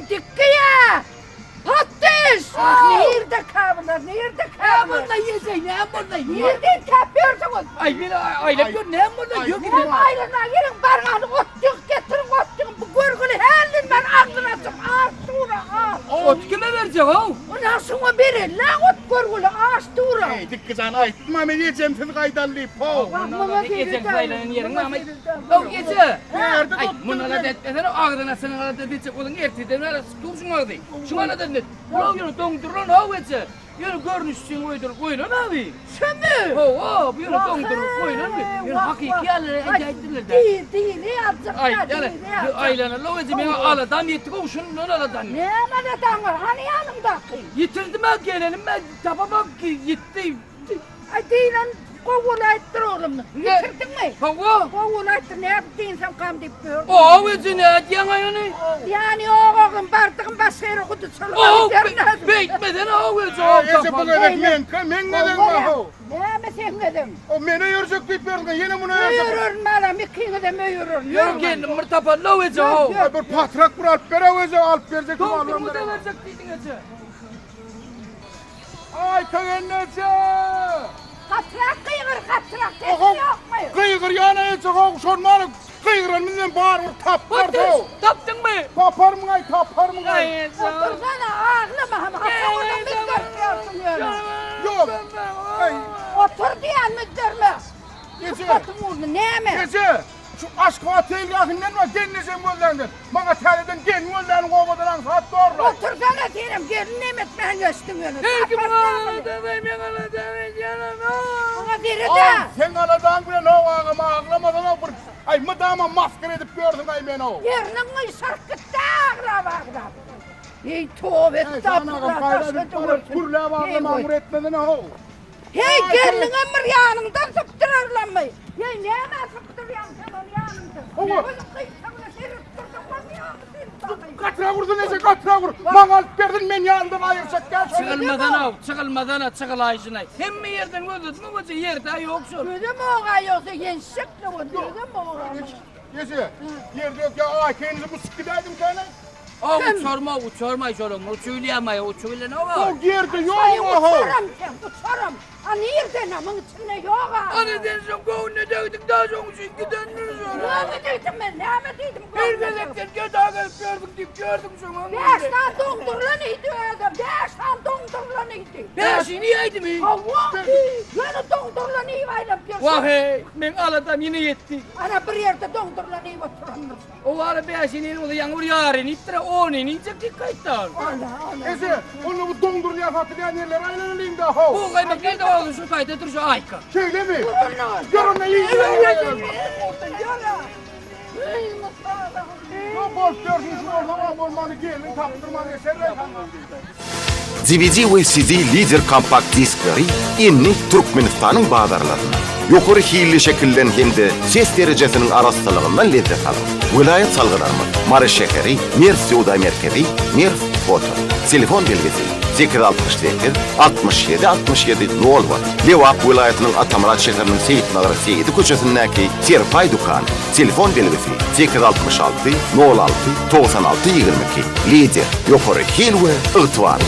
dikkiye. Patates. Nerede kablolar? Nerede kablolar? Burada yiyecek, ne burada yiyecek? Nereden kapıyorsunuz? Ay bir aile gör, ne burada yok Ne aylana gelin parmağını otçuk getirin otçuk. Bu görgülü helin ben ağzına açıp ağız tuğra ağız. Ot kime verecek o? O nasıl o biri? La ot görgülü ağız tuğra. Hey dikkizan ay. Mame yiyeceğim siz kaydallı po. Bunlar yiyecek sayılanın yerine ama o gece. Nerede Ay tuttun? bunlara detmeden ağzına senin arada diyecek olun erteden ara dursun orada. Şu ana da net. Ulan yürü dondurun o gece. Yürü görünüşsün oydur koyun abi. Sen mi? O bu yürü dondurun koyun abi. Yürü hakiki alır edeydiler de. Değil ne yapacak? Ay yani aylana lo gece bana aladan yettik o şunun aladan. Ne aladan var? Hani yanımdaki? Yitirdim ben gelelim ben tapamam ki gitti. Ay değil lan kovulayttır oğlum. Yitirdin mi? Hava. Kovulayttır ne yaptın sen kam deyip gör. O gece ne diyen ayını? Yani oğlum bartığın basayır okudu O çalıp yerine. bekmeden o gece o Ece bu kapan. kadar men neden baho? Ne mi sen dedim? O mene yürüyecek deyip verdin yine bunu yürüyecek. Möyürür malam ikini de möyürür. Yürü gelin mırtapa lo gece o. Yok, yok. Bir patrak bur alıp veremeyecek alıp verecek. Dondurumu da verecek dedin gece. Ay kıyınlıcı. Katrak kıyır katrak desin yok mu? Kıyır yana yiyecek o şormanı. Kıyırın bizden bağır vur taplar Patates po. taptın mı? Tapar mı ay tapar mı ay. Ay sağ ol. Otursana ağlama ama hakkımda müddürtüyorsun yani. Yok. Ay. Otur diyen müddürmü? Gece. Batım vurdu ne mi? Gece. Şu aşk vatayla yakından var gelmeyeceğim gözlerden. Bana tereden gel gözlerini kovadan saat doğru. Otursana diyelim gelin nimet ben göçtüm yönü. Hey kim ağladı benim ağladı canım. Ona diri Ay de. sen aladan bile ne ağlama ağlamadan o bir. Ay mıdama maskara edip gördün ay ben o. Yerinin mi sarkıttı ağlama ağlama. Ey tövbe Ay sana estağfurullah. kayda bir kurla bağlı mamur etmedin o. Hey gelin ömür yanımdan sıktırırlar mı? Hey ne hemen sıktırıyorum sen onu yanımdan? Oğlum. Bunu kıysamına serip durdum lan yanımdan. Katıra vurdun neyse katıra vur. Bana alıp verdin ben yanımdan ayıracak gel. Çıkılmadan av, çıkılmadan at, çıkılayışına. Hem mi yerden gördün mü gece yerde yoksun. Gözüm oğa yoksa gençlik de bu. Gözüm oğa. Gece. Yerde yok ya ay kendinizi bu sıkıdaydım sana. O uçurma şorum, uçuyleyemay, uçuyle ne var? O yerde yok Ay o. uçarım sen uçarım. Ha nereden amın içinde yok ha. Hani denizin kovunu dövdük daha sonra çünkü döndünüz Ne sonra. mi dedim ben ne mi dedim? Bir gelekten gödağa gelip gördük deyip gördüm sonra. Beş tane dondurlan idi öyle. Beş tane dondurlan idi. Beşini yiydi mi? Allah yine dondurlan iyi aylap görsen. Vah hey, ben aladan yine yetti. Ana bir yerde dondurlan iyi oturanlar. O ara beşini o da yangur yarın ittire onu yiyecek dikkatler. Allah. Ese onu bu dondurluya hatırlayan yerler aynen öyleyim de ho. Bu kaymak nerede oldu şu kayda dur şu ayka. Şöyle mi? Durun. Görün ne iyi. Ne boş gördün şu orada olmanı gelin kaptırmanı eserler. DVD ve CD lider kompakt diskleri inni Türkmenistan'ın bağdarlarına. Yukarı hiyli şekillen hem de ses derecesinin arasılığından lezzet alın. Vilayet salgılarımı, Marı Şekeri, Merf Suda Merkezi, Merf Foto. Telefon belgesi 868 67 67 0 var. Levap vilayetinin Atamurat şehrinin Seyit Nagırı Seyidi köşesindeki Serpay Dukan. Telefon belgesi 866 06 96 22. Lider yukarı hiyl ve ırtıvar.